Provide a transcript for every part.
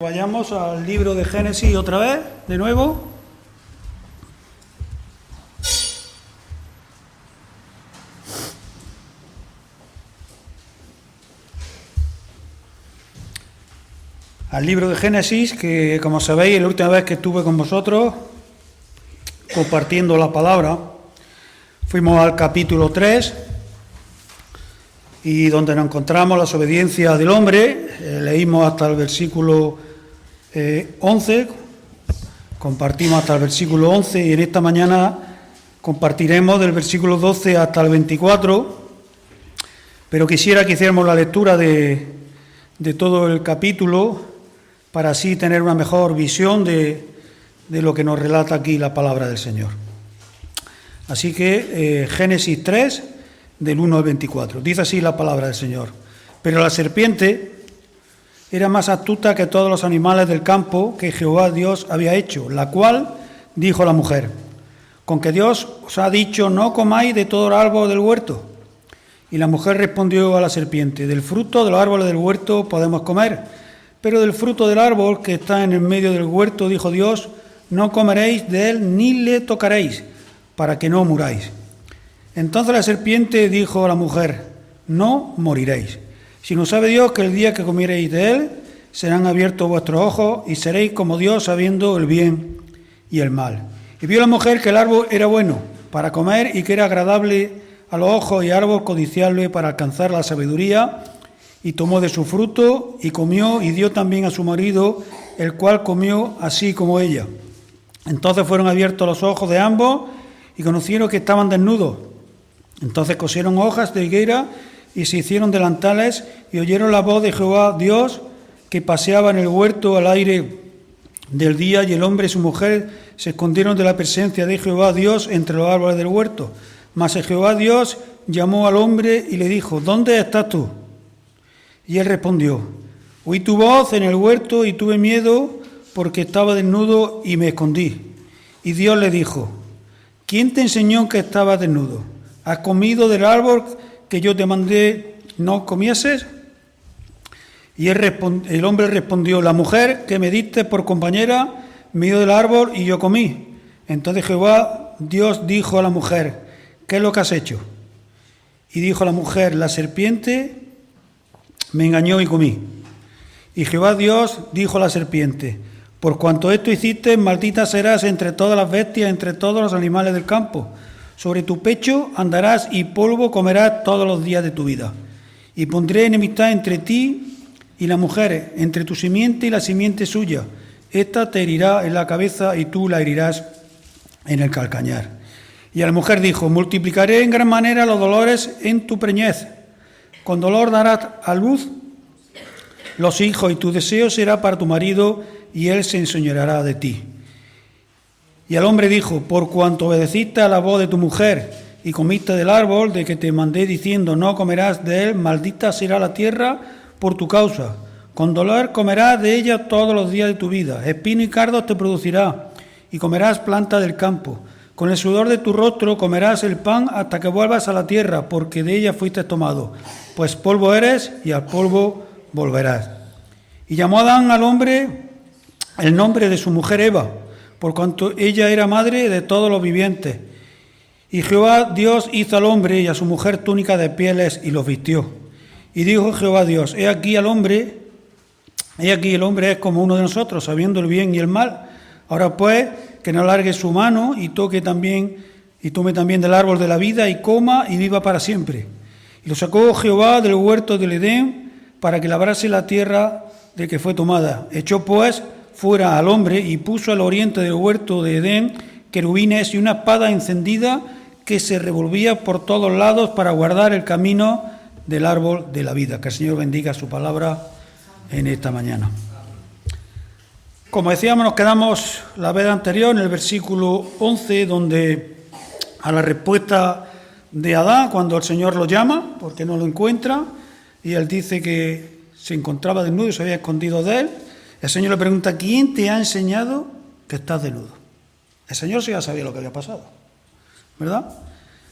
Vayamos al libro de Génesis otra vez, de nuevo. Al libro de Génesis, que como sabéis, la última vez que estuve con vosotros compartiendo la palabra, fuimos al capítulo 3, y donde nos encontramos la desobediencia del hombre. Leímos hasta el versículo 11, compartimos hasta el versículo 11, y en esta mañana compartiremos del versículo 12 hasta el 24, pero quisiera que hiciéramos la lectura de todo el capítulo para así tener una mejor visión de lo que nos relata aquí la palabra del Señor. Así que Génesis 3, del 1 al 24, dice así la palabra del Señor: Pero la serpiente era más astuta que todos los animales del campo que Jehová Dios había hecho, la cual dijo a la mujer: ¿Con que Dios os ha dicho no comáis de todo el árbol del huerto? Y la mujer respondió a la serpiente: Del fruto de los árboles del huerto podemos comer, pero del fruto del árbol que está en el medio del huerto, dijo Dios, no comeréis de él ni le tocaréis, para que no muráis. Entonces la serpiente dijo a la mujer: No moriréis, sino sabe Dios que el día que comiereis de él, serán abiertos vuestros ojos y seréis como Dios, sabiendo el bien y el mal. Y vio la mujer que el árbol era bueno para comer y que era agradable a los ojos y árbol codiciable para alcanzar la sabiduría, y tomó de su fruto y comió y dio también a su marido, el cual comió así como ella. Entonces fueron abiertos los ojos de ambos y conocieron que estaban desnudos. Entonces cosieron hojas de higuera y se hicieron delantales, y oyeron la voz de Jehová Dios que paseaba en el huerto al aire del día, y el hombre y su mujer se escondieron de la presencia de Jehová Dios entre los árboles del huerto. Mas Jehová Dios llamó al hombre y le dijo: ¿Dónde estás tú? Y él respondió: Oí tu voz en el huerto y tuve miedo porque estaba desnudo y me escondí. Y Dios le dijo: ¿Quién te enseñó que estabas desnudo? ¿Has comido del árbol que yo te mandé no comieses? Y el hombre respondió: La mujer que me diste por compañera me dio del árbol y yo comí. Entonces Jehová Dios dijo a la mujer: ¿Qué es lo que has hecho? Y dijo la mujer: La serpiente me engañó y comí. Y Jehová Dios dijo a la serpiente: Por cuanto esto hiciste, maldita serás entre todas las bestias, entre todos los animales del campo. Sobre tu pecho andarás y polvo comerás todos los días de tu vida. Y pondré enemistad entre ti y la mujer, entre tu simiente y la simiente suya. Esta te herirá en la cabeza y tú la herirás en el calcañar. Y a la mujer dijo: Multiplicaré en gran manera los dolores en tu preñez. Con dolor darás a luz los hijos, y tu deseo será para tu marido, y él se enseñoreará de ti. Y al hombre dijo: Por cuanto obedeciste a la voz de tu mujer y comiste del árbol de que te mandé diciendo no comerás de él, maldita será la tierra por tu causa. Con dolor comerás de ella todos los días de tu vida. Espino y cardos te producirá, y comerás planta del campo. Con el sudor de tu rostro comerás el pan hasta que vuelvas a la tierra, porque de ella fuiste tomado. Pues polvo eres y al polvo volverás. Y llamó Adán al hombre el nombre de su mujer Eva, por cuanto ella era madre de todos los vivientes. Y Jehová Dios hizo al hombre y a su mujer túnica de pieles y los vistió. Y dijo Jehová Dios: He aquí el hombre es como uno de nosotros, sabiendo el bien y el mal. Ahora pues, que no alargue su mano y tome también del árbol de la vida y coma y viva para siempre. Y lo sacó Jehová del huerto del Edén para que labrase la tierra de que fue tomada. Echó pues fuera al hombre y puso al oriente del huerto de Edén querubines y una espada encendida que se revolvía por todos lados para guardar el camino del árbol de la vida. Que el Señor bendiga su palabra en esta mañana. Como decíamos, nos quedamos la vez anterior en el versículo 11, donde a la respuesta de Adán, cuando el Señor lo llama, porque no lo encuentra, y él dice que se encontraba desnudo y se había escondido de él, el Señor le pregunta: ¿Quién te ha enseñado que estás desnudo? El Señor sí ya sabía lo que había pasado, ¿verdad?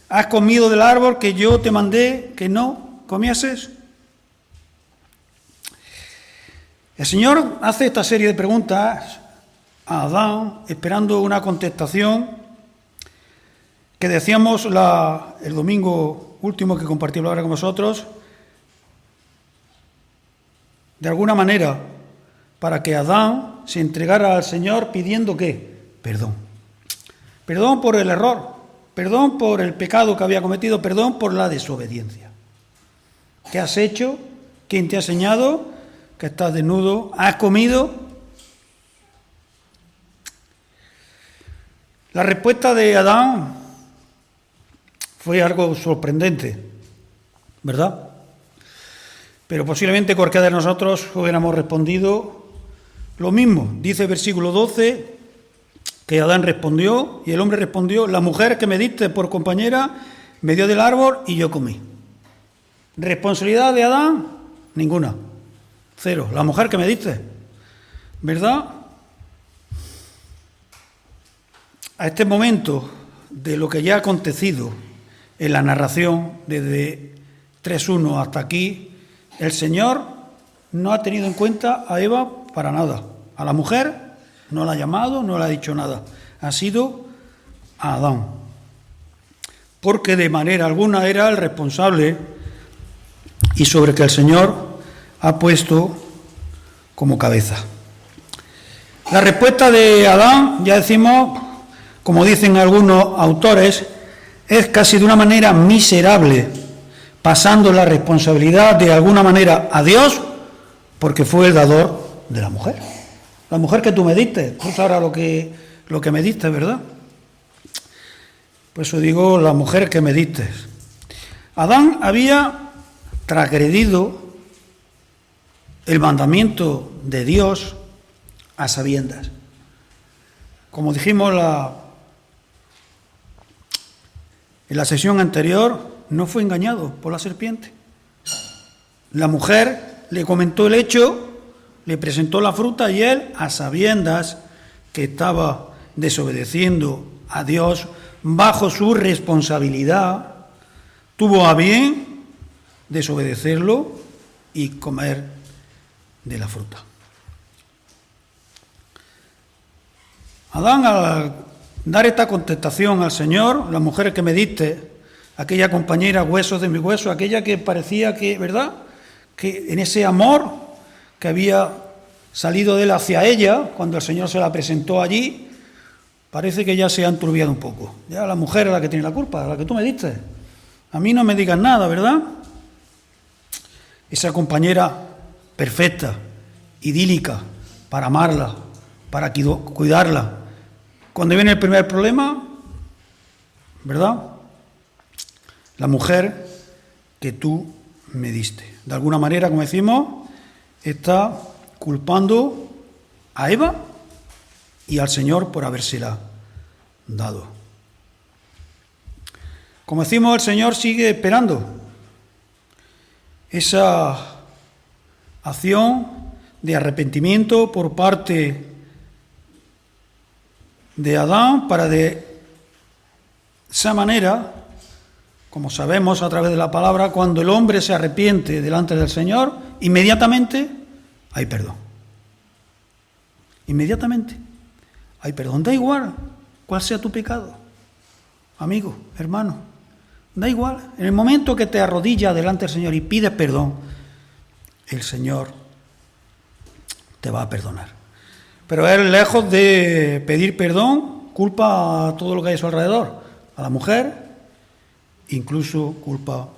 ¿Has comido del árbol que yo te mandé que no comieses? El Señor hace esta serie de preguntas a Adán, esperando una contestación que decíamos el domingo último que compartí la palabra con vosotros, de alguna manera, para que Adán se entregara al Señor pidiendo ¿qué? Perdón. Perdón por el error, perdón por el pecado que había cometido, perdón por la desobediencia. ¿Qué has hecho? ¿Quién te ha enseñado? Que estás desnudo, has comido. La respuesta de Adán fue algo sorprendente, ¿verdad? Pero posiblemente cualquiera de nosotros hubiéramos respondido lo mismo. Dice el versículo 12 que Adán respondió, y el hombre respondió: la mujer que me diste por compañera me dio del árbol y yo comí. ¿Responsabilidad de Adán? Ninguna. Cero. La mujer que me diste, ¿verdad? A este momento de lo que ya ha acontecido en la narración, desde 3.1 hasta aquí, el Señor no ha tenido en cuenta a Eva para nada. A la mujer no la ha llamado, no le ha dicho nada. Ha sido a Adán. Porque de manera alguna era el responsable y sobre que el Señor ha puesto como cabeza. La respuesta de Adán, ya decimos, como dicen algunos autores, es casi de una manera miserable, pasando la responsabilidad de alguna manera a Dios, porque fue el dador de la mujer. La mujer que tú me diste, tú sabrás lo que me diste, ¿verdad? Por eso digo, la mujer que me diste. Adán había transgredido el mandamiento de Dios a sabiendas. Como dijimos en la sesión anterior, no fue engañado por la serpiente. La mujer le comentó el hecho, le presentó la fruta y él, a sabiendas que estaba desobedeciendo a Dios bajo su responsabilidad, tuvo a bien desobedecerlo y comer de la fruta. Adán, al dar esta contestación al Señor, la mujer que me diste, aquella compañera huesos de mi hueso, aquella que parecía que, ¿verdad?, que en ese amor que había salido de él hacia ella, cuando el Señor se la presentó allí, parece que ya se ha enturbiado un poco. Ya la mujer es la que tiene la culpa, la que tú me diste. A mí no me digas nada, ¿verdad? Esa compañera perfecta, idílica, para amarla, para cuidarla. Cuando viene el primer problema, ¿verdad? La mujer que tú me diste. De alguna manera, como decimos, está culpando a Eva y al Señor por habérsela dado. Como decimos, el Señor sigue esperando esa acción de arrepentimiento por parte de Adán para de esa manera, como sabemos a través de la palabra, cuando el hombre se arrepiente delante del Señor, inmediatamente hay perdón. Inmediatamente hay perdón. Da igual cuál sea tu pecado, amigo, hermano, da igual. En el momento que te arrodillas delante del Señor y pides perdón, el Señor te va a perdonar. Pero él, lejos de pedir perdón, culpa a todo lo que hay a su alrededor, a la mujer, incluso culpa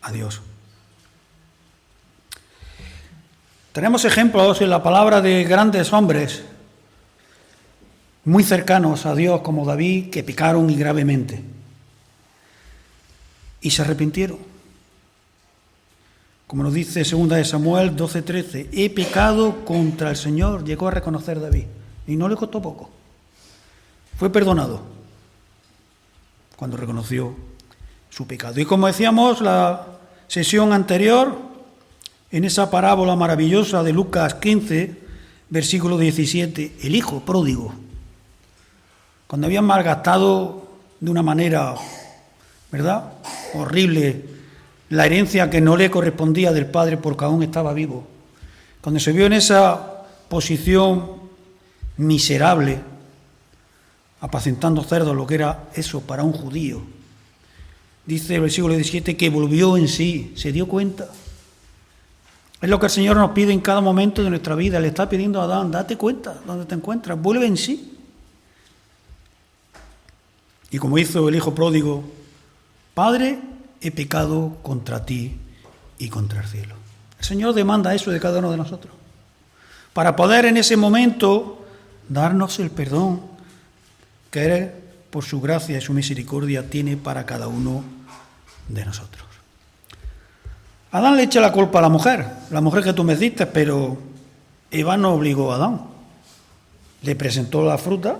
a Dios. Tenemos ejemplos en la palabra de grandes hombres muy cercanos a Dios, como David, que pecaron y gravemente y se arrepintieron. Como nos dice 2 Samuel 12:13, he pecado contra el Señor, llegó a reconocer David, y no le costó poco. Fue perdonado cuando reconoció su pecado. Y como decíamos la sesión anterior, en esa parábola maravillosa de Lucas 15, versículo 17, el hijo pródigo, cuando habían malgastado de una manera, ¿verdad?, horrible, la herencia que no le correspondía del padre porque aún estaba vivo, cuando se vio en esa posición miserable, apacentando cerdos, lo que era eso para un judío, dice el versículo 17 que volvió en sí, se dio cuenta. Es lo que el Señor nos pide en cada momento de nuestra vida. Le está pidiendo a Adán, date cuenta dónde te encuentras, vuelve en sí. Y como hizo el hijo pródigo, Padre, he pecado contra ti y contra el cielo. El Señor demanda eso de cada uno de nosotros, para poder en ese momento darnos el perdón que Él, por su gracia y su misericordia, tiene para cada uno de nosotros. Adán le echa la culpa a la mujer que tú me diste, pero Eva no obligó a Adán. Le presentó la fruta,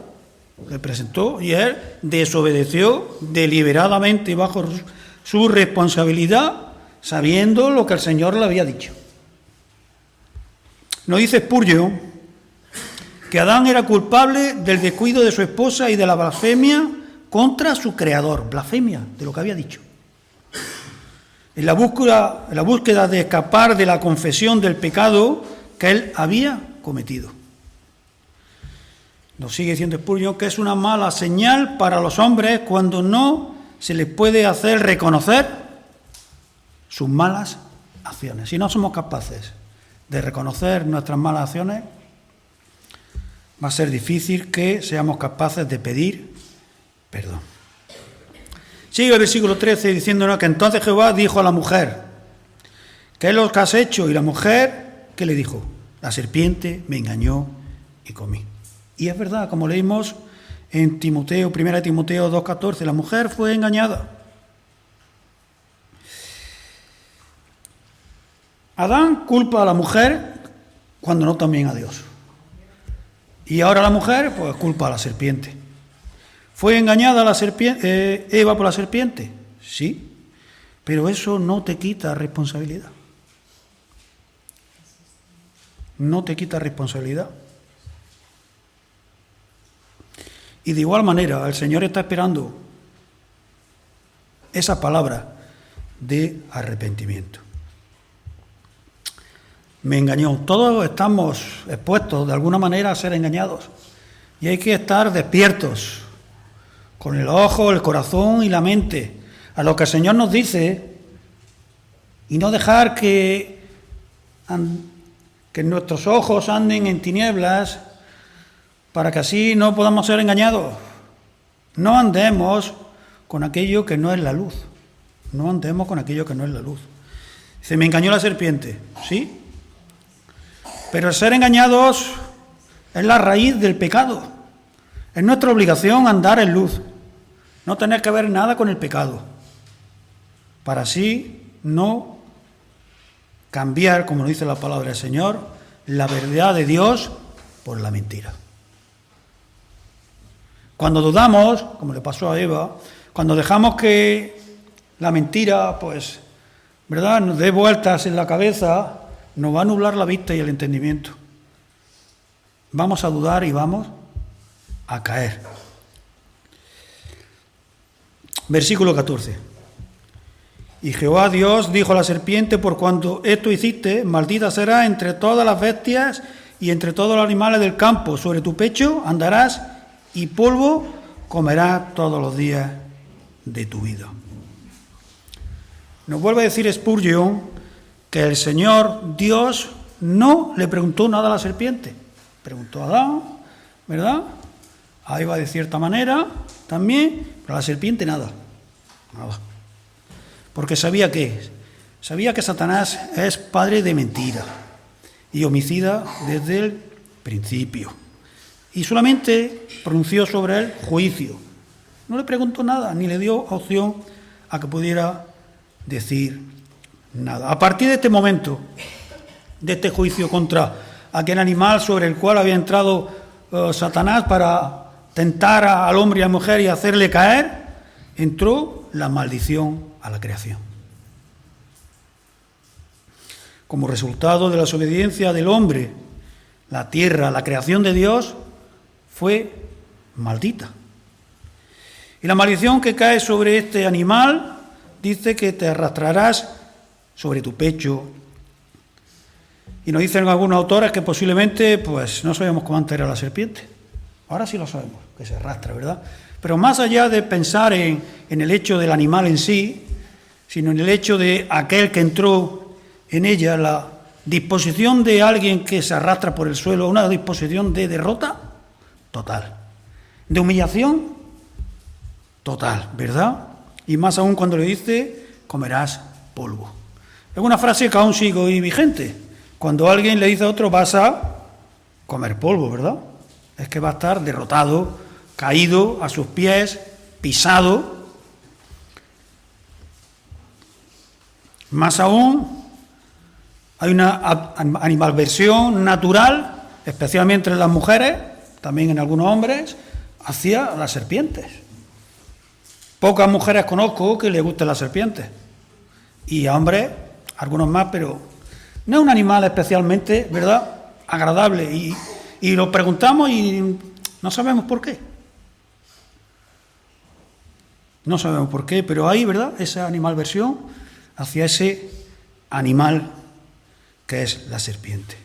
le presentó, y él desobedeció deliberadamente bajo su responsabilidad, sabiendo lo que el Señor le había dicho. Nos dice Spurgeon que Adán era culpable del descuido de su esposa y de la blasfemia contra su creador, blasfemia de lo que había dicho. En la búsqueda de escapar de la confesión del pecado que él había cometido. Nos sigue diciendo Spurgeon que es una mala señal para los hombres cuando no se les puede hacer reconocer sus malas acciones. Si no somos capaces de reconocer nuestras malas acciones, va a ser difícil que seamos capaces de pedir perdón. Sigue el versículo 13 diciéndonos que entonces Jehová dijo a la mujer, ¿qué es lo que has hecho? Y la mujer, ¿qué le dijo? La serpiente me engañó y comí. Y es verdad, como leímos en Timoteo, 1 Timoteo 2,14, la mujer fue engañada. Adán culpa a la mujer cuando no también a Dios. Y ahora la mujer, pues culpa a la serpiente. ¿Fue engañada Eva por la serpiente? Sí, pero eso no te quita responsabilidad. No te quita responsabilidad. Y de igual manera, el Señor está esperando esa palabra de arrepentimiento. Me engañó. Todos estamos expuestos de alguna manera a ser engañados. Y hay que estar despiertos, con el ojo, el corazón y la mente, a lo que el Señor nos dice, y no dejar que nuestros ojos anden en tinieblas, para que así no podamos ser engañados. No andemos con aquello que no es la luz. No andemos con aquello que no es la luz. Dice, me engañó la serpiente. Sí, pero el ser engañados es la raíz del pecado. Es nuestra obligación andar en luz, no tener que ver nada con el pecado, para así no cambiar, como nos dice la palabra del Señor, la verdad de Dios por la mentira. Cuando dudamos, como le pasó a Eva, cuando dejamos que la mentira, pues, ¿verdad?, nos dé vueltas en la cabeza, nos va a nublar la vista y el entendimiento. Vamos a dudar y vamos a caer. Versículo 14. Y Jehová Dios dijo a la serpiente, por cuanto esto hiciste, maldita será entre todas las bestias y entre todos los animales del campo. Sobre tu pecho andarás y polvo comerás todos los días de tu vida. Nos vuelve a decir Spurgeon que el Señor Dios no le preguntó nada a la serpiente. Preguntó a Adán, ¿verdad? A Eva de cierta manera también, pero a la serpiente nada. Porque sabía que Satanás es padre de mentira y homicida desde el principio. Y solamente pronunció sobre él juicio. No le preguntó nada, ni le dio opción a que pudiera decir nada. A partir de este momento, de este juicio contra aquel animal sobre el cual había entrado Satanás para tentar al hombre y a la mujer y hacerle caer, entró la maldición a la creación. Como resultado de la desobediencia del hombre, la tierra, la creación de Dios, fue maldita. Y la maldición que cae sobre este animal dice que te arrastrarás sobre tu pecho Y nos dicen algunos autores que posiblemente, pues, no sabíamos cómo antes era la serpiente. Ahora sí lo sabemos, que se arrastra, ¿verdad? Pero más allá de pensar en el hecho del animal en sí, sino en el hecho de aquel que entró en ella, la disposición de alguien que se arrastra por el suelo, una disposición de derrota total, de humillación total, ¿verdad? Y más aún cuando le dice, comerás polvo. Es una frase que aún sigue hoy vigente. Cuando alguien le dice a otro, vas a comer polvo, ¿verdad? Es que va a estar derrotado, caído a sus pies, pisado. Más aún, hay una animalversión natural, especialmente en las mujeres, también en algunos hombres, hacia las serpientes. Pocas mujeres conozco que les gusten las serpientes. Y a hombres, algunos más, pero no es un animal especialmente, ¿verdad?, agradable. Y lo preguntamos y no sabemos por qué. No sabemos por qué, pero hay, ¿verdad?, esa animalversión hacia ese animal que es la serpiente.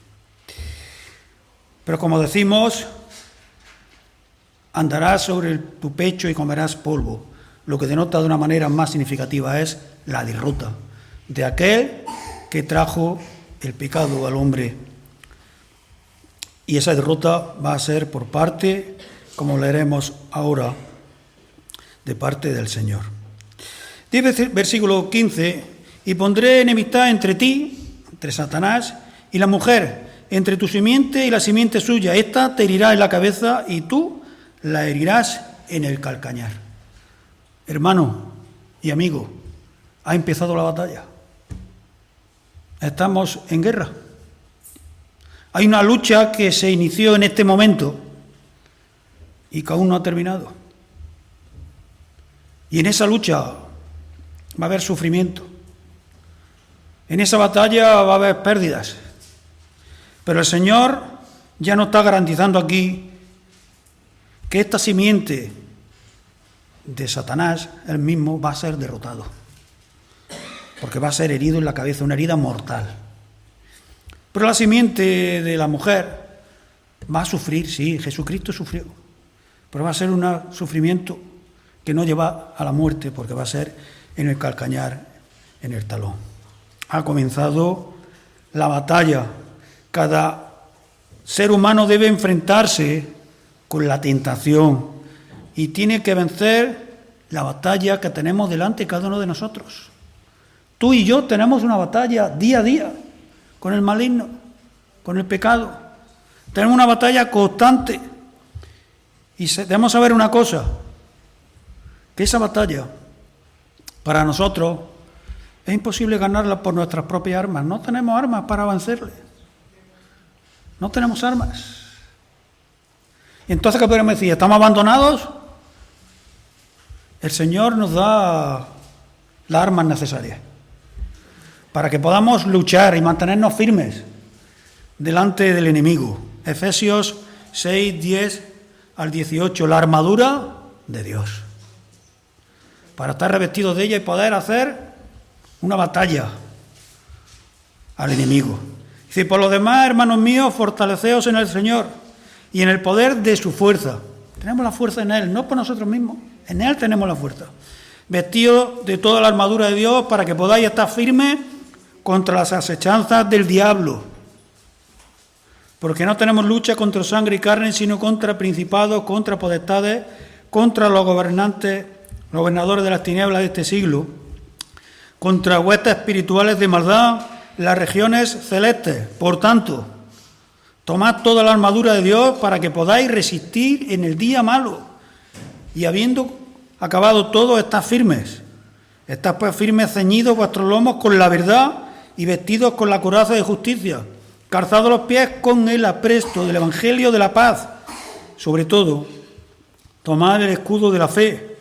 Pero como decimos, andarás sobre tu pecho y comerás polvo. Lo que denota de una manera más significativa es la derrota de aquel que trajo el pecado al hombre. Y esa derrota va a ser por parte, como leeremos ahora, de parte del Señor. Dice versículo 15, y pondré enemistad entre ti, entre Satanás y la mujer, entre tu simiente y la simiente suya. Esta te herirá en la cabeza y tú la herirás en el calcañar. Hermano y amigo, ha empezado la batalla. Estamos en guerra. Hay una lucha que se inició en este momento y que aún no ha terminado. Y en esa lucha va a haber sufrimiento. En esa batalla va a haber pérdidas. Pero el Señor ya nos está garantizando aquí que esta simiente de Satanás, él mismo, va a ser derrotado. Porque va a ser herido en la cabeza, una herida mortal. Pero la simiente de la mujer va a sufrir, sí, Jesucristo sufrió, pero va a ser un sufrimiento que no lleva a la muerte, porque va a ser en el calcañar, en el talón. Ha comenzado la batalla. Cada ser humano debe enfrentarse con la tentación y tiene que vencer la batalla que tenemos delante cada uno de nosotros. Tú y yo tenemos una batalla día a día con el maligno, con el pecado. Tenemos una batalla constante. Y debemos saber una cosa, que esa batalla, para nosotros, es imposible ganarla por nuestras propias armas. No tenemos armas para vencerle. No tenemos armas. Y entonces, ¿qué podemos decir? ¿Estamos abandonados? El Señor nos da las armas necesarias para que podamos luchar y mantenernos firmes delante del enemigo. Efesios 6, 10 al 18, la armadura de Dios, para estar revestidos de ella y poder hacer una batalla al enemigo. Dice, por lo demás, hermanos míos, fortaleceos en el Señor y en el poder de su fuerza. Tenemos la fuerza en Él, no por nosotros mismos, en Él tenemos la fuerza. Vestidos de toda la armadura de Dios para que podáis estar firmes contra las asechanzas del diablo. Porque no tenemos lucha contra sangre y carne, sino contra principados, contra potestades, contra los gobernantes, los gobernadores de las tinieblas de este siglo, contra huestes espirituales de maldad en las regiones celestes. Por tanto, tomad toda la armadura de Dios para que podáis resistir en el día malo. Y habiendo acabado todo, estad firmes. Estad pues firmes, ceñidos vuestros lomos con la verdad y vestidos con la coraza de justicia, calzados los pies con el apresto del Evangelio de la paz. Sobre todo, tomad el escudo de la fe,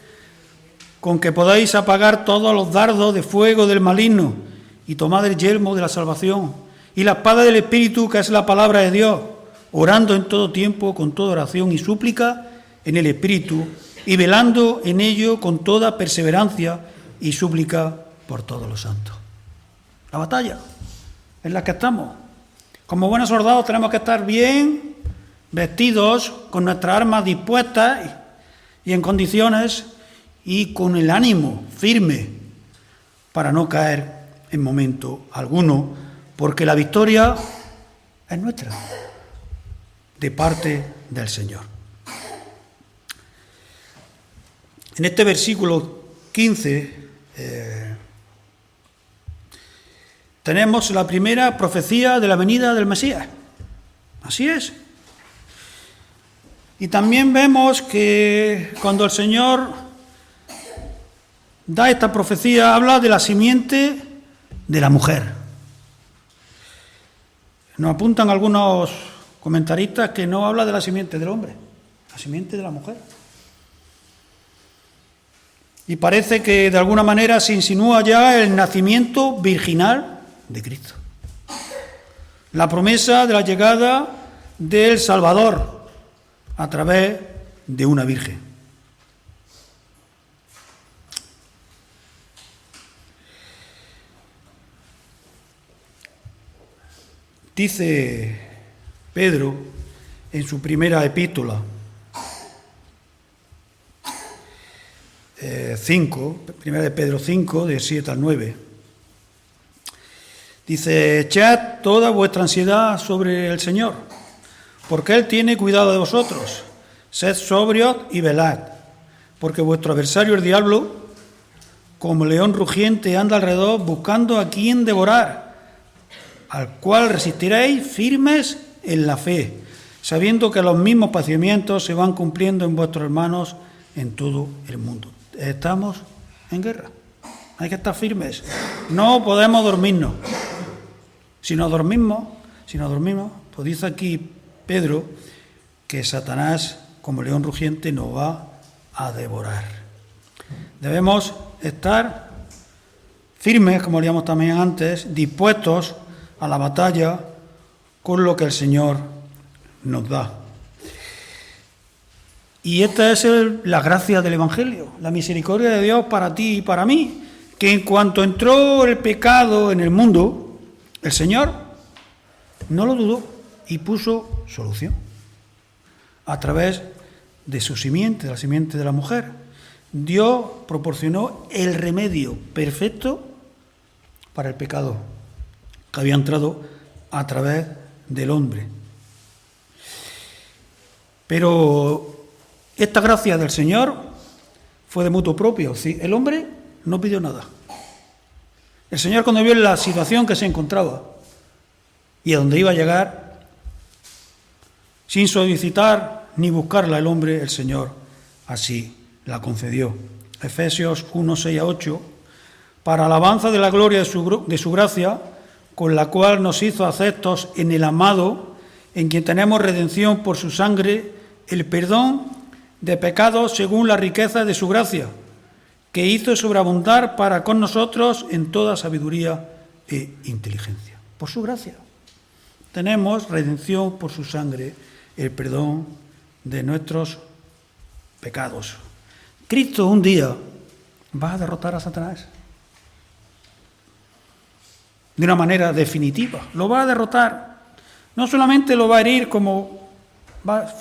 con que podáis apagar todos los dardos de fuego del maligno, y tomad el yelmo de la salvación, y la espada del Espíritu, que es la palabra de Dios, orando en todo tiempo, con toda oración y súplica, en el Espíritu, y velando en ello con toda perseverancia y súplica por todos los santos. La batalla en la que estamos. Como buenos soldados tenemos que estar bien vestidos, con nuestras armas dispuestas y en condiciones y con el ánimo firme para no caer en momento alguno, porque la victoria es nuestra, de parte del Señor. En este versículo 15 tenemos la primera profecía de la venida del Mesías. Así es. Y también vemos que cuando el Señor da esta profecía, habla de la simiente de la mujer. Nos apuntan algunos comentaristas que no habla de la simiente del hombre, la simiente de la mujer. Y parece que de alguna manera se insinúa ya el nacimiento virginal de Cristo. La promesa de la llegada del Salvador a través de una virgen. Dice Pedro en su primera epístola, primera de Pedro 5, de 7 al 9, dice: echad toda vuestra ansiedad sobre el Señor, porque Él tiene cuidado de vosotros. Sed sobrios y velad, porque vuestro adversario el diablo, como león rugiente, anda alrededor buscando a quien devorar, al cual resistiréis firmes en la fe, sabiendo que los mismos padecimientos se van cumpliendo en vuestros hermanos en todo el mundo. Estamos en guerra, hay que estar firmes, no podemos dormirnos. Si nos dormimos, pues dice aquí Pedro que Satanás, como león rugiente, nos va a devorar. Debemos estar firmes, como leíamos también antes, dispuestos a la batalla con lo que el Señor nos da. Y esta es la gracia del Evangelio, la misericordia de Dios para ti y para mí, que en cuanto entró el pecado en el mundo, el Señor no lo dudó y puso solución a través de su simiente, de la simiente de la mujer. Dios proporcionó el remedio perfecto para el pecado que había entrado a través del hombre. Pero esta gracia del Señor fue de mutuo propio. ¿Sí? El hombre no pidió nada. El Señor, cuando vio la situación que se encontraba y a donde iba a llegar, sin solicitar ni buscarla el hombre, el Señor así la concedió. Efesios 1, 6 a 8, para alabanza de la gloria de su gracia, con la cual nos hizo aceptos en el amado, en quien tenemos redención por su sangre, el perdón de pecados según la riqueza de su gracia, que hizo sobreabundar para con nosotros en toda sabiduría e inteligencia. Por su gracia tenemos redención por su sangre, el perdón de nuestros pecados. Cristo un día va a derrotar a Satanás de una manera definitiva. Lo va a derrotar. No solamente lo va a herir como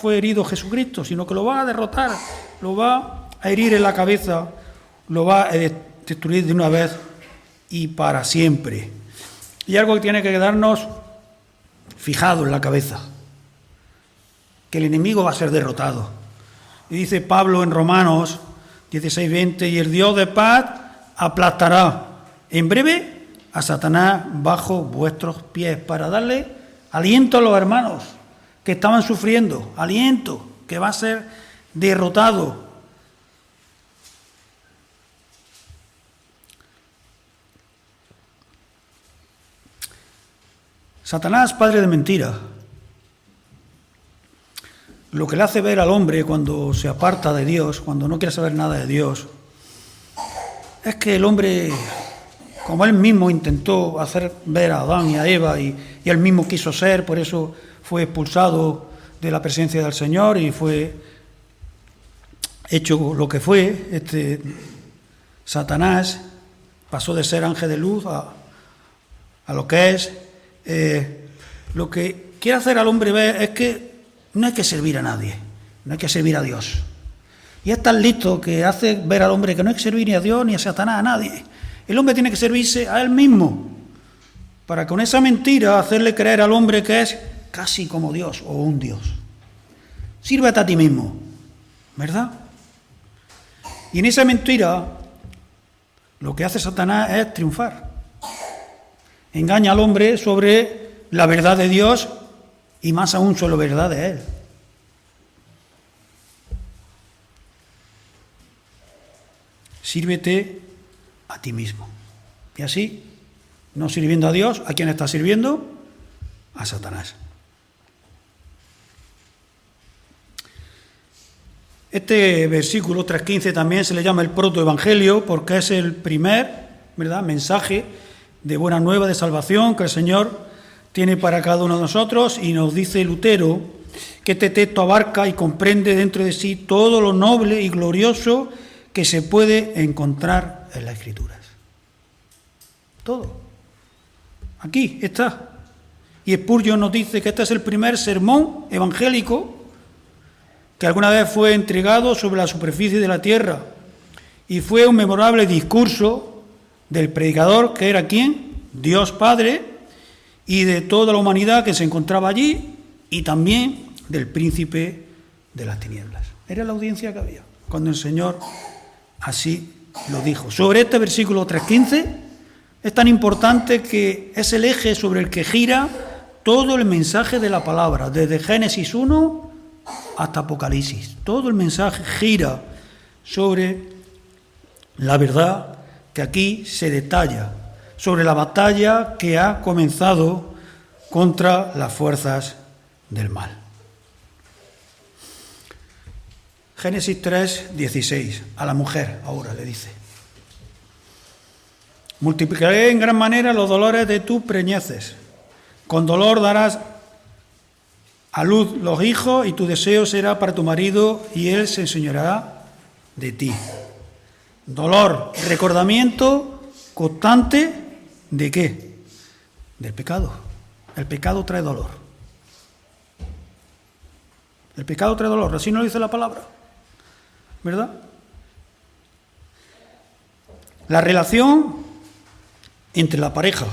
fue herido Jesucristo, sino que lo va a derrotar, lo va a herir en la cabeza, lo va a destruir de una vez y para siempre. Y algo que tiene que quedarnos fijado en la cabeza, que el enemigo va a ser derrotado. Y dice Pablo en Romanos 16:20, y el Dios de paz aplastará en breve a Satanás bajo vuestros pies, para darle aliento a los hermanos que estaban sufriendo, aliento, que va a ser derrotado. Satanás, padre de mentira, lo que le hace ver al hombre cuando se aparta de Dios, cuando no quiere saber nada de Dios, es que el hombre, como él mismo intentó hacer ver a Adán y a Eva, y él mismo quiso ser, por eso fue expulsado de la presencia del Señor y fue hecho lo que fue. Satanás pasó de ser ángel de luz a lo que es lo que quiere hacer al hombre ver es que no hay que servir a nadie, no hay que servir a Dios. Y es tan listo que hace ver al hombre que no hay que servir ni a Dios ni a Satanás, a nadie. El hombre tiene que servirse a él mismo, para con esa mentira hacerle creer al hombre que es casi como Dios o un Dios. Sírvete a ti mismo, ¿verdad? Y en esa mentira lo que hace Satanás es triunfar. Engaña al hombre sobre la verdad de Dios y más aún sobre la verdad de Él. Sírvete a ti mismo. Y así, no sirviendo a Dios, ¿a quién está sirviendo? A Satanás. Este versículo 3.15 también se le llama el protoevangelio porque es el primer, ¿verdad?, mensaje de buena nueva de salvación que el Señor tiene para cada uno de nosotros, y nos dice Lutero que este texto abarca y comprende dentro de sí todo lo noble y glorioso que se puede encontrar en las Escrituras. Todo. Aquí está. Y Spurgeon nos dice que este es el primer sermón evangélico que alguna vez fue entregado sobre la superficie de la tierra, y fue un memorable discurso del predicador, que era ¿quién? Dios Padre, y de toda la humanidad que se encontraba allí, y también del príncipe de las tinieblas. Era la audiencia que había cuando el Señor así lo dijo. Sobre este versículo 3.15 es tan importante que es el eje sobre el que gira todo el mensaje de la palabra, desde Génesis 1 hasta Apocalipsis. Todo el mensaje gira sobre la verdad que aquí se detalla, sobre la batalla que ha comenzado contra las fuerzas del mal. Génesis 3:16, a la mujer ahora le dice: multiplicaré en gran manera los dolores de tus preñeces, con dolor darás a luz los hijos, y tu deseo será para tu marido, y él se enseñoreará de ti. Dolor, recordamiento constante ¿de qué? Del pecado. El pecado trae dolor. El pecado trae dolor, así nos lo dice la palabra, ¿verdad? La relación entre la pareja,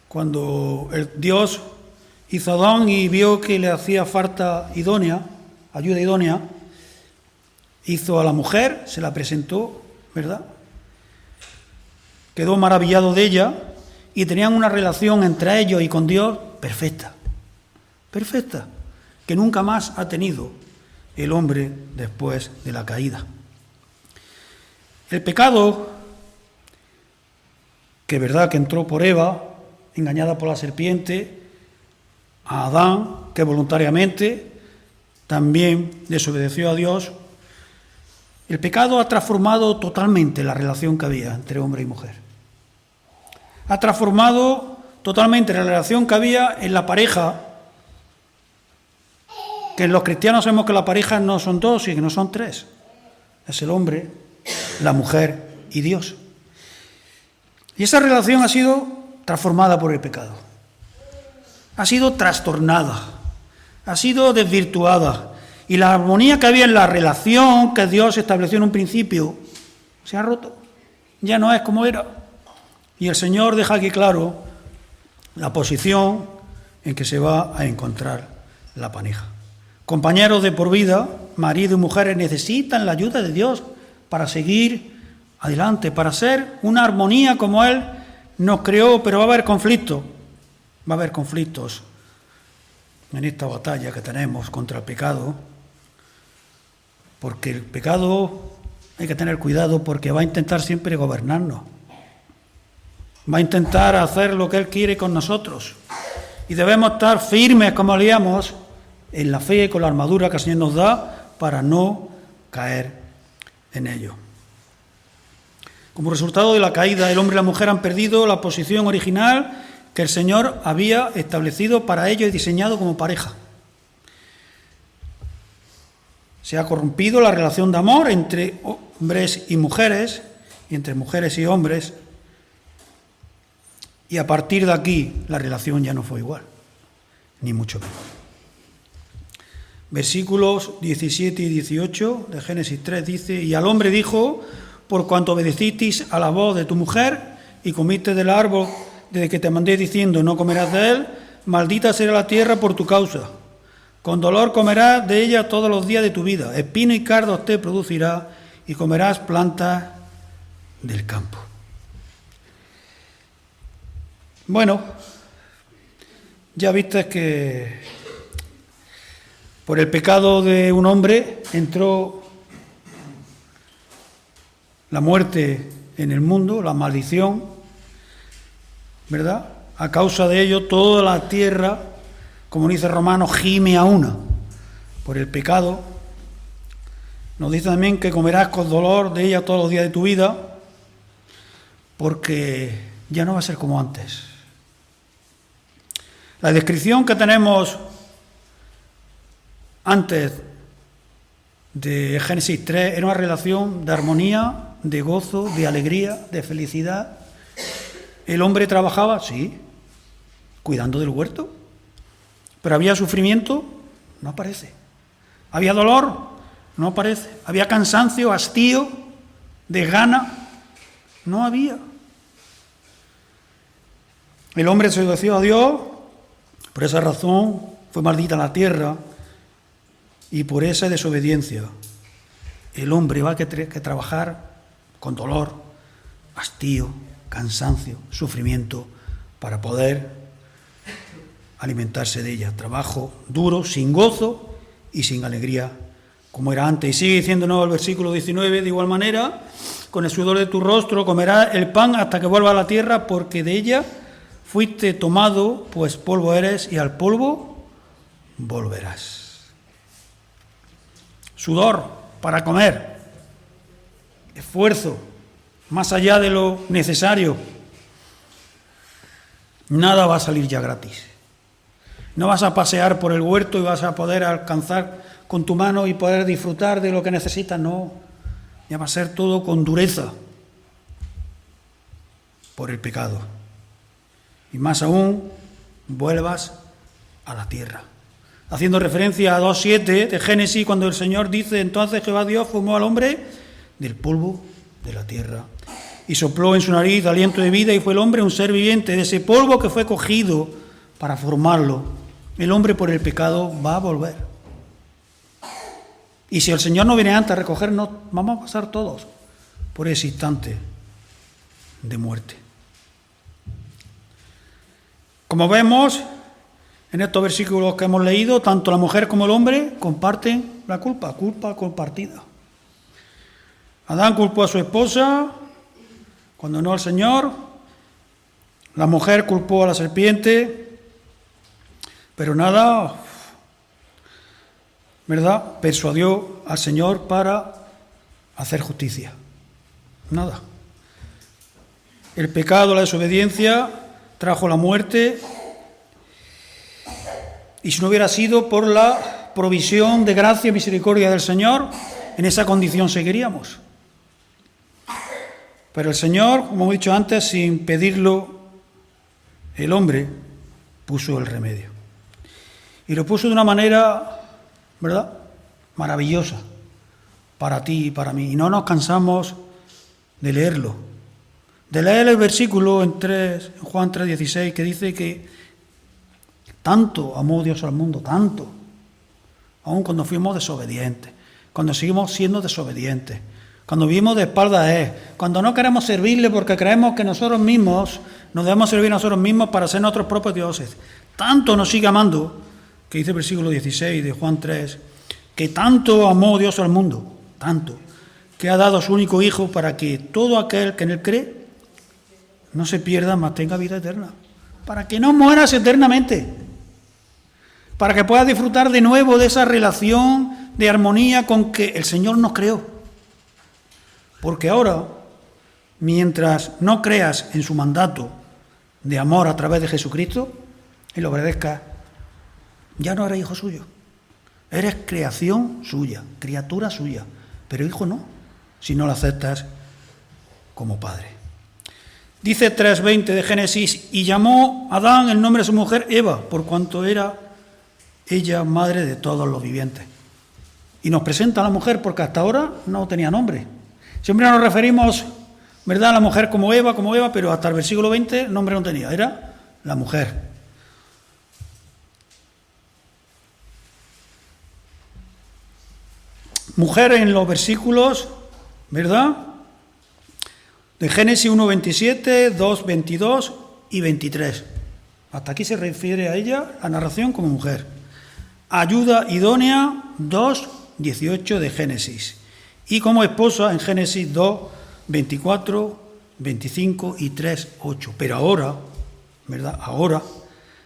cuando Dios hizo a Adán y vio que le hacía falta ayuda idónea, hizo a la mujer, se la presentó, ¿verdad? Quedó maravillado de ella y tenían una relación entre ellos y con Dios perfecta, que nunca más ha tenido el hombre después de la caída. El pecado, que es verdad que entró por Eva, engañada por la serpiente, a Adán, que voluntariamente también desobedeció a Dios. El pecado ha transformado totalmente la relación que había entre hombre y mujer. Ha transformado totalmente la relación que había en la pareja, que en los cristianos sabemos que la pareja no son dos y que no son tres. Es el hombre, la mujer y Dios. Y esa relación ha sido transformada por el pecado. Ha sido trastornada, ha sido desvirtuada. Y la armonía que había en la relación que Dios estableció en un principio se ha roto. Ya no es como era. Y el Señor deja aquí claro la posición en que se va a encontrar la pareja. Compañeros de por vida, marido y mujeres, necesitan la ayuda de Dios para seguir adelante, para ser una armonía como Él nos creó, pero va a haber conflictos. Va a haber conflictos en esta batalla que tenemos contra el pecado, porque el pecado hay que tener cuidado porque va a intentar siempre gobernarnos. Va a intentar hacer lo que Él quiere con nosotros. Y debemos estar firmes, como leíamos, en la fe, con la armadura que el Señor nos da, para no caer en ello. Como resultado de la caída, el hombre y la mujer han perdido la posición original que el Señor había establecido para ellos y diseñado como pareja. Se ha corrompido la relación de amor entre hombres y mujeres, y entre mujeres y hombres, y a partir de aquí la relación ya no fue igual. ni mucho menos. Versículos 17 y 18 de Génesis 3 dice: y al hombre dijo: por cuanto obedecisteis a la voz de tu mujer y comiste del árbol desde que te mandé diciendo: no comerás de él, maldita será la tierra por tu causa. Con dolor comerás de ella todos los días de tu vida. Espino y cardos te producirá y comerás plantas del campo. Bueno, ya viste que por el pecado de un hombre entró la muerte en el mundo, la maldición, ¿verdad? A causa de ello toda la tierra, como dice Romanos, gime a una por el pecado. Nos dice también que comerás con dolor de ella todos los días de tu vida, porque ya no va a ser como antes. La descripción que tenemos antes de Génesis 3 era una relación de armonía, de gozo, de alegría, de felicidad. El hombre trabajaba, sí, cuidando del huerto, pero había sufrimiento, no aparece. Había dolor, no aparece. Había cansancio, hastío, desgana, no había. El hombre se obedeció a Dios, por esa razón fue maldita la tierra, y por esa desobediencia el hombre va a tener que trabajar con dolor, hastío, cansancio, sufrimiento, para poder alimentarse de ella. Trabajo duro, sin gozo y sin alegría, como era antes. Y sigue diciéndonos el versículo 19, de igual manera: con el sudor de tu rostro comerás el pan hasta que vuelva a la tierra, porque de ella fuiste tomado, pues polvo eres y al polvo volverás. Sudor para comer, esfuerzo más allá de lo necesario. Nada va a salir ya gratis. No vas a pasear por el huerto y vas a poder alcanzar con tu mano y poder disfrutar de lo que necesitas. No, ya va a ser todo con dureza por el pecado. Y más aún, vuelvas a la tierra. Haciendo referencia a 2:7 de Génesis, cuando el Señor dice: entonces Jehová Dios formó al hombre del polvo de la tierra y sopló en su nariz aliento de vida, y fue el hombre un ser viviente. De ese polvo que fue cogido para formarlo, el hombre por el pecado va a volver. Y si el Señor no viene antes a recogernos, vamos a pasar todos por ese instante de muerte. Como vemos en estos versículos que hemos leído, tanto la mujer como el hombre comparten la culpa compartida. Adán culpó a su esposa cuando no al Señor. La mujer culpó a la serpiente, pero nada, ¿verdad?, persuadió al Señor para hacer justicia. Nada. El pecado, la desobediencia, trajo la muerte. Y si no hubiera sido por la provisión de gracia y misericordia del Señor, en esa condición seguiríamos. Pero el Señor, como he dicho antes, sin pedirlo, el hombre puso el remedio. Y lo puso de una manera, ¿verdad?, maravillosa, para ti y para mí. Y no nos cansamos de leerlo. De leer el versículo en Juan 3:16, que dice que tanto amó Dios al mundo, tanto, aun cuando fuimos desobedientes, cuando seguimos siendo desobedientes, cuando vivimos de espaldas a Él, cuando no queremos servirle porque creemos que nosotros mismos nos debemos servir a nosotros mismos para ser nuestros propios dioses. Tanto nos sigue amando, que dice el versículo 16 de Juan 3, que tanto amó Dios al mundo, tanto, que ha dado a su único Hijo para que todo aquel que en Él cree no se pierda, mas tenga vida eterna. Para que no mueras eternamente. Para que puedas disfrutar de nuevo de esa relación de armonía con que el Señor nos creó. Porque ahora, mientras no creas en su mandato de amor a través de Jesucristo y lo obedezcas, ya no eres hijo suyo. Eres creación suya, criatura suya, pero hijo no, si no lo aceptas como padre. Dice 3:20 de Génesis: y llamó Adán el nombre de su mujer Eva, por cuanto era ella madre de todos los vivientes. Y nos presenta a la mujer porque hasta ahora no tenía nombre. Siempre nos referimos, ¿verdad?, a la mujer como Eva, pero hasta el versículo 20 nombre no tenía, era la mujer. Mujer en los versículos, ¿verdad?, de Génesis 1:27, 2:22 y 23. Hasta aquí se refiere a ella, la narración, como mujer. Ayuda idónea, 2:18 de Génesis. Y como esposa en Génesis 2:24, 25 y 3:8. Pero ahora, ¿verdad?, ahora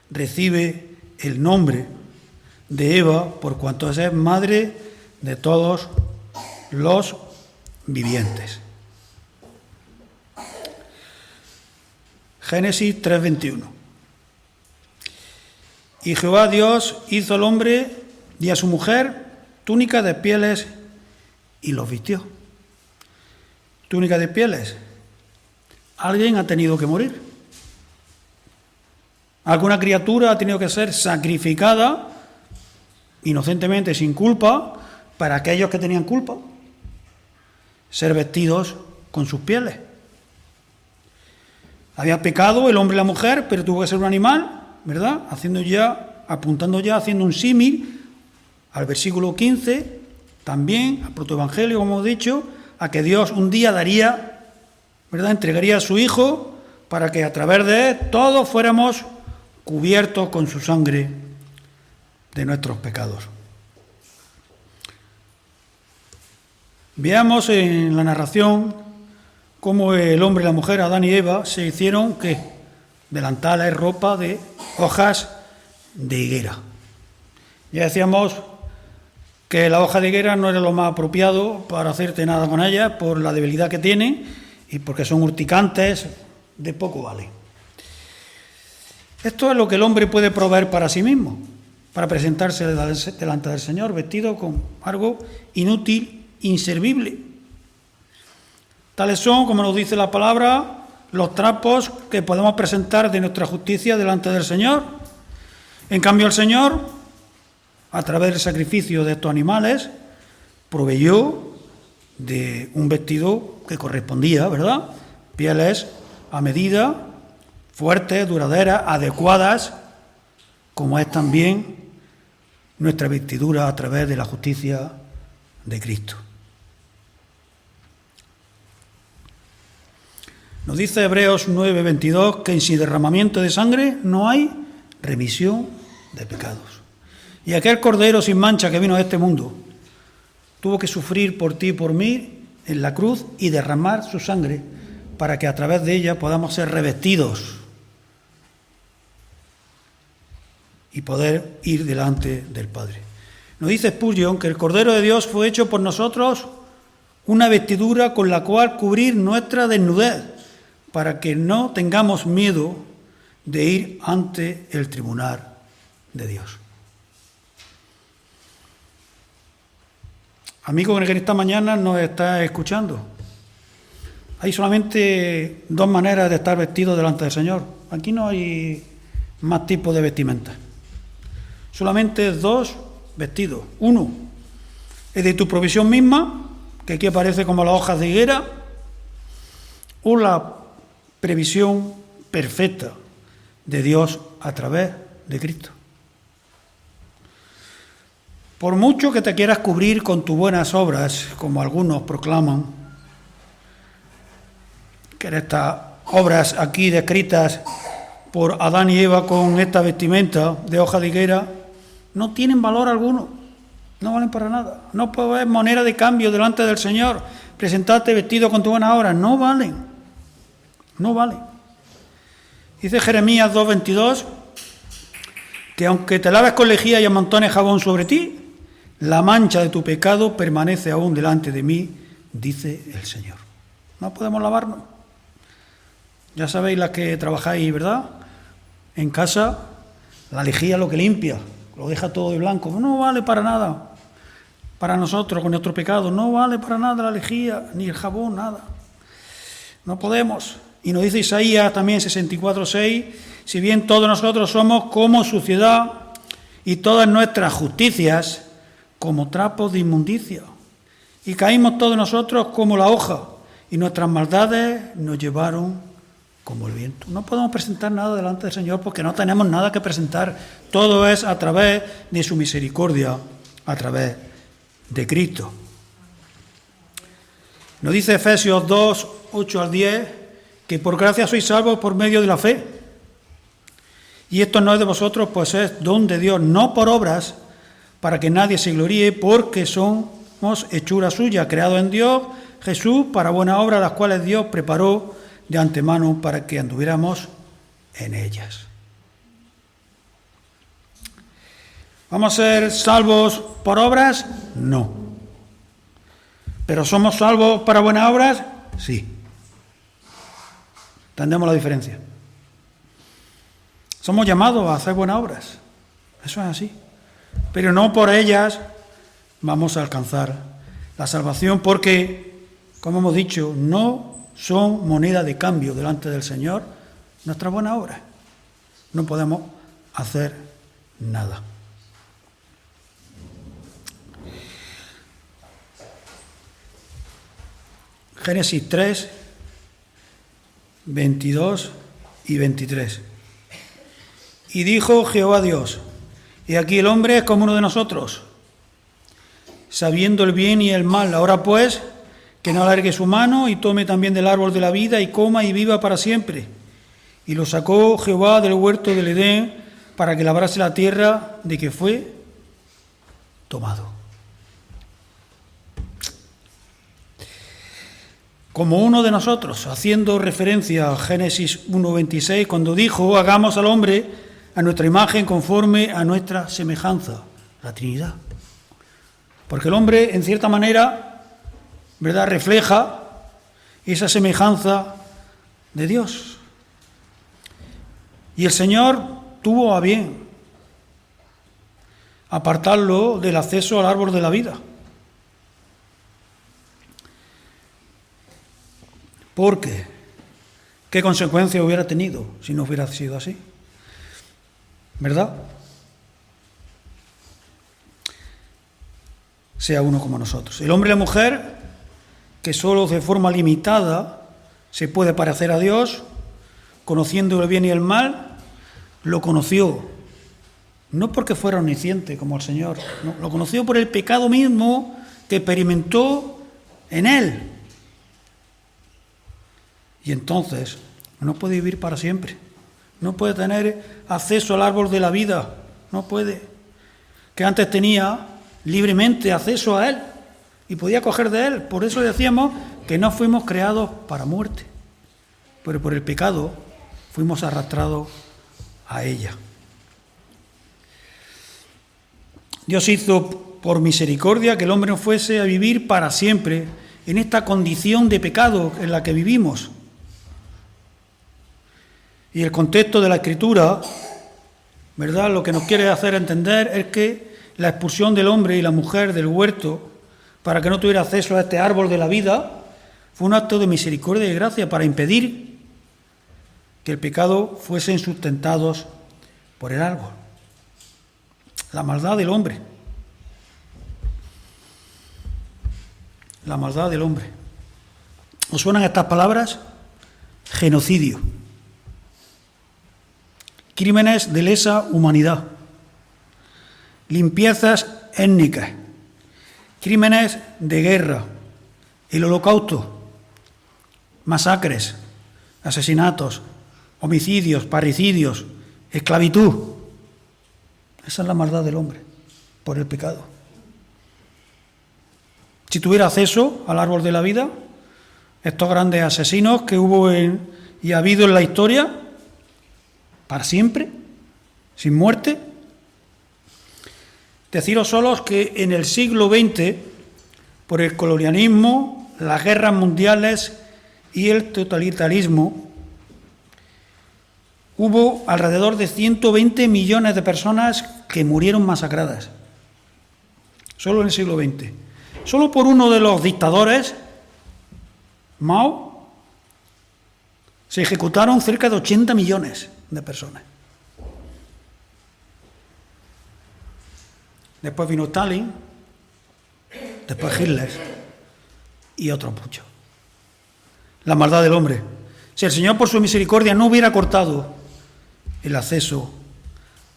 recibe el nombre de Eva por cuanto es madre de todos los vivientes. Génesis 3:21. Y Jehová Dios hizo al hombre y a su mujer túnica de pieles y los vistió. Túnica de pieles. Alguien ha tenido que morir. Alguna criatura ha tenido que ser sacrificada inocentemente, sin culpa, para aquellos que tenían culpa, ser vestidos con sus pieles. Había pecado el hombre y la mujer, pero tuvo que ser un animal, ¿verdad? Apuntando ya, haciendo un símil al versículo 15, también al protoevangelio, como hemos dicho, a que Dios un día daría, ¿verdad?, entregaría a su Hijo para que a través de él todos fuéramos cubiertos con su sangre de nuestros pecados. Veamos en la narración cómo el hombre y la mujer, Adán y Eva, se hicieron, ¿qué?, delantales, ropa de hojas de higuera. Ya decíamos que la hoja de higuera no era lo más apropiado para hacerte nada con ella por la debilidad que tiene y porque son urticantes, de poco vale. Esto es lo que el hombre puede proveer para sí mismo, para presentarse delante del Señor vestido con algo inútil, inservible. Tales son, como nos dice la palabra, los trapos que podemos presentar de nuestra justicia delante del Señor. En cambio, el Señor, a través del sacrificio de estos animales, proveyó de un vestido que correspondía, ¿verdad?, pieles a medida, fuertes, duraderas, adecuadas, como es también nuestra vestidura a través de la justicia de Cristo. Nos dice Hebreos 9:22 que sin derramamiento de sangre no hay remisión de pecados. Y aquel Cordero sin mancha que vino a este mundo tuvo que sufrir por ti y por mí en la cruz y derramar su sangre para que a través de ella podamos ser revestidos y poder ir delante del Padre. Nos dice Spurgeon que el Cordero de Dios fue hecho por nosotros una vestidura con la cual cubrir nuestra desnudez, para que no tengamos miedo de ir ante el tribunal de Dios. Amigo que en esta mañana nos está escuchando, hay solamente dos maneras de estar vestidos delante del Señor. Aquí no hay más tipos de vestimenta. Solamente dos vestidos. Uno es de tu provisión misma, que aquí aparece como las hojas de higuera, o la previsión perfecta de Dios a través de Cristo. Por mucho que te quieras cubrir con tus buenas obras, como algunos proclaman, que estas obras aquí descritas por Adán y Eva con esta vestimenta de hoja de higuera, no tienen valor alguno, no valen para nada. No puede haber moneda de cambio delante del Señor, presentarte vestido con tus buenas obras, no valen. No vale. Dice Jeremías 2:22 que aunque te laves con lejía y amontones jabón sobre ti, la mancha de tu pecado permanece aún delante de mí, dice el Señor. No podemos lavarnos. Ya sabéis las que trabajáis, ¿verdad?, en casa, la lejía lo que limpia, lo deja todo de blanco. No vale para nada. Para nosotros, con nuestro pecado, no vale para nada la lejía, ni el jabón, nada. No podemos. Y nos dice Isaías también 64:6, si bien todos nosotros somos como suciedad y todas nuestras justicias como trapos de inmundicia. Y caímos todos nosotros como la hoja, y nuestras maldades nos llevaron como el viento. No podemos presentar nada delante del Señor porque no tenemos nada que presentar. Todo es a través de su misericordia, a través de Cristo. Nos dice Efesios 2, 8 al 10, que por gracia sois salvos por medio de la fe. Y esto no es de vosotros, pues es don de Dios, no por obras, para que nadie se gloríe, porque somos hechura suya, creados en Dios, Jesús, para buenas obras, las cuales Dios preparó de antemano para que anduviéramos en ellas. ¿Vamos a ser salvos por obras? No. ¿Pero somos salvos para buenas obras? Sí. ¿Entendemos la diferencia? Somos llamados a hacer buenas obras. Eso es así. Pero no por ellas vamos a alcanzar la salvación, porque, como hemos dicho, no son moneda de cambio delante del Señor nuestras buenas obras. No podemos hacer nada. Génesis 3, 22 y 23. Y dijo Jehová Dios: y aquí el hombre es como uno de nosotros, sabiendo el bien y el mal. Ahora pues, que no alargue su mano y tome también del árbol de la vida y coma y viva para siempre. Y lo sacó Jehová del huerto del Edén para que labrase la tierra de que fue tomado. Como uno de nosotros, haciendo referencia a Génesis 1:26, cuando dijo: hagamos al hombre a nuestra imagen conforme a nuestra semejanza, la Trinidad. Porque el hombre, en cierta manera, ¿verdad?, refleja esa semejanza de Dios. Y el Señor tuvo a bien apartarlo del acceso al árbol de la vida. Porque, ¿qué consecuencia hubiera tenido si no hubiera sido así? ¿Verdad? Sea uno como nosotros. El hombre y la mujer, que solo de forma limitada se puede parecer a Dios, conociendo el bien y el mal, lo conoció. No porque fuera omnisciente como el Señor, no, lo conoció por el pecado mismo que experimentó en él. Y entonces no puede vivir para siempre. No puede tener acceso al árbol de la vida. No puede. Que antes tenía libremente acceso a él y podía coger de él. Por eso decíamos que no fuimos creados para muerte, pero por el pecado fuimos arrastrados a ella. Dios hizo por misericordia que el hombre no fuese a vivir para siempre en esta condición de pecado en la que vivimos. Y el contexto de la Escritura, ¿verdad?, lo que nos quiere hacer entender es que la expulsión del hombre y la mujer del huerto para que no tuviera acceso a este árbol de la vida fue un acto de misericordia y gracia para impedir que el pecado fuesen sustentados por el árbol. La maldad del hombre. La maldad del hombre. ¿Os suenan estas palabras? Genocidio. Crímenes de lesa humanidad, limpiezas étnicas, crímenes de guerra, el holocausto, masacres, asesinatos, homicidios, parricidios, esclavitud. Esa es la maldad del hombre por el pecado. Si tuviera acceso al árbol de la vida, estos grandes asesinos que hubo y ha habido en la historia, para siempre, sin muerte. Deciros solos que en el siglo XX, por el colonialismo, las guerras mundiales y el totalitarismo, hubo alrededor de 120 millones de personas que murieron masacradas. Solo en el siglo XX. Solo por uno de los dictadores, Mao, se ejecutaron cerca de 80 millones de personas. después vino Stalin, después Hitler y otros muchos. La maldad del hombre. Si el Señor por su misericordia no hubiera cortado el acceso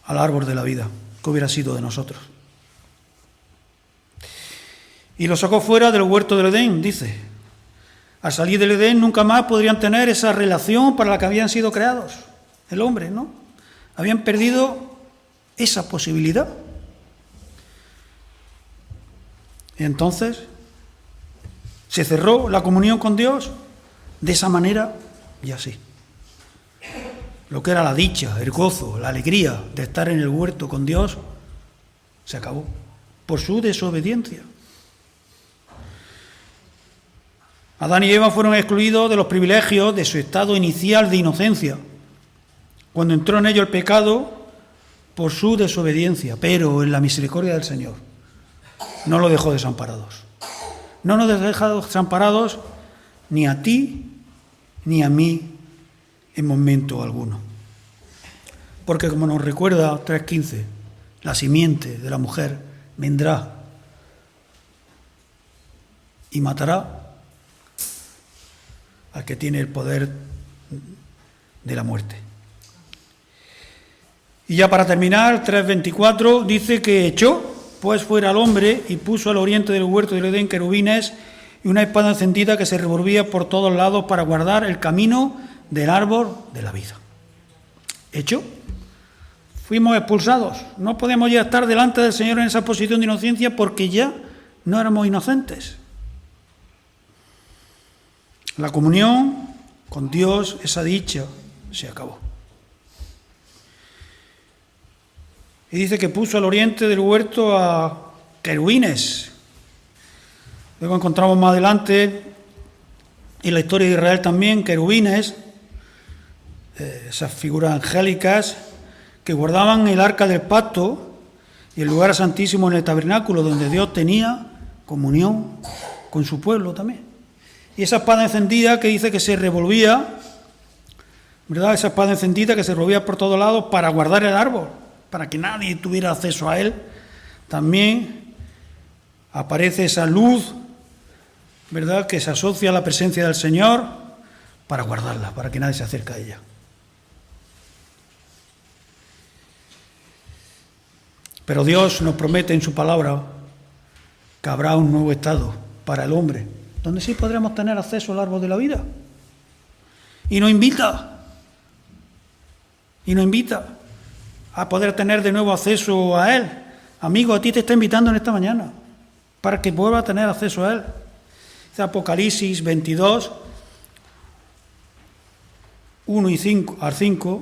al árbol de la vida, ¿qué hubiera sido de nosotros? Y lo sacó fuera del huerto del Edén, dice. Al salir del Edén nunca más podrían tener esa relación para la que habían sido creados, el hombre, ¿no? Habían perdido esa posibilidad. Y entonces se cerró la comunión con Dios de esa manera y así. Lo que era la dicha, el gozo, la alegría de estar en el huerto con Dios, se acabó por su desobediencia. Adán y Eva fueron excluidos de los privilegios de su estado inicial de inocencia, cuando entró en ello el pecado por su desobediencia, pero en la misericordia del Señor no lo dejó desamparados. No nos deja desamparados ni a ti ni a mí en momento alguno. Porque como nos recuerda 3:15, la simiente de la mujer vendrá y matará al que tiene el poder de la muerte. Y ya para terminar, 3:24 dice que echó pues fuera al hombre y puso al oriente del huerto del Edén querubines y una espada encendida que se revolvía por todos lados para guardar el camino del árbol de la vida. Echó. Fuimos expulsados. No podemos ya estar delante del Señor en esa posición de inocencia porque ya no éramos inocentes. La comunión con Dios, esa dicha, se acabó. Y dice que puso al oriente del huerto a querubines. Luego encontramos más adelante, en la historia de Israel también, querubines, esas figuras angélicas que guardaban el arca del pacto y el lugar santísimo en el tabernáculo, donde Dios tenía comunión con su pueblo también. Y esa espada encendida que dice que se revolvía, ¿verdad? Esa espada encendida que se revolvía por todos lados para guardar el árbol, para que nadie tuviera acceso a él. También aparece esa luz, ¿verdad?, que se asocia a la presencia del Señor para guardarla, para que nadie se acerque a ella. Pero Dios nos promete en su palabra que habrá un nuevo estado para el hombre, donde sí podremos tener acceso al árbol de la vida. Y nos invita a poder tener de nuevo acceso a Él. Amigo, a ti te está invitando en esta mañana para que vuelvas a tener acceso a Él. Dice Apocalipsis 22, 1 y 5, al 5.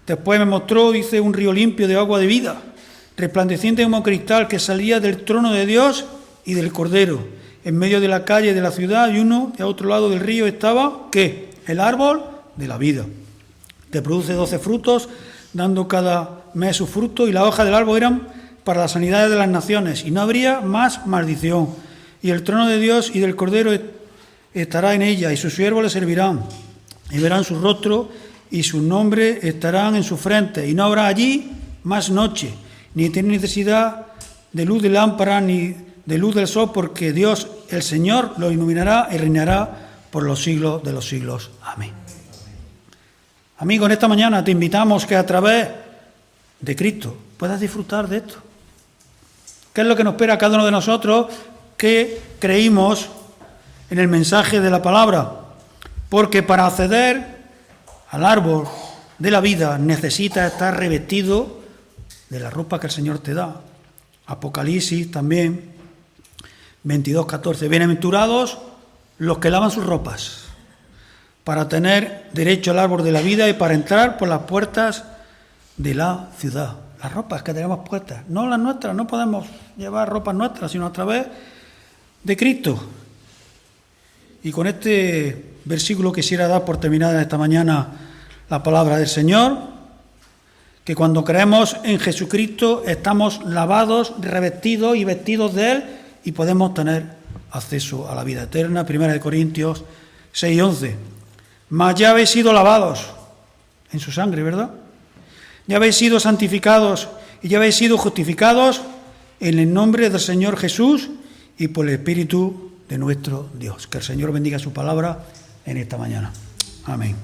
Después me mostró, dice, un río limpio de agua de vida, resplandeciente como cristal, que salía del trono de Dios y del Cordero, en medio de la calle de la ciudad, y uno de otro lado del río estaba, ¿qué? El árbol de la vida, que produce 12 frutos, dando cada mes su fruto, y las hojas del árbol eran para las sanidades de las naciones, y no habría más maldición. Y el trono de Dios y del Cordero estará en ella, y sus siervos le servirán, y verán su rostro, y sus nombres estarán en su frente, y no habrá allí más noche, ni tiene necesidad de luz de lámpara, ni de luz del sol, porque Dios, el Señor, lo iluminará y reinará por los siglos de los siglos. Amén. Amigo, en esta mañana te invitamos que a través de Cristo puedas disfrutar de esto. ¿Qué es lo que nos espera a cada uno de nosotros que creímos en el mensaje de la palabra? Porque para acceder al árbol de la vida necesitas estar revestido de la ropa que el Señor te da. Apocalipsis también 22:14. Bienaventurados los que lavan sus ropas, para tener derecho al árbol de la vida y para entrar por las puertas de la ciudad. Las ropas que tenemos puestas, no las nuestras, no podemos llevar ropas nuestras, sino a través de Cristo. Y con este versículo quisiera dar por terminada esta mañana la palabra del Señor, que cuando creemos en Jesucristo estamos lavados, revestidos y vestidos de Él y podemos tener acceso a la vida eterna. 1 Corintios 6:11. Mas ya habéis sido lavados en su sangre, ¿verdad? Ya habéis sido santificados y ya habéis sido justificados en el nombre del Señor Jesús y por el Espíritu de nuestro Dios. Que el Señor bendiga su palabra en esta mañana. Amén.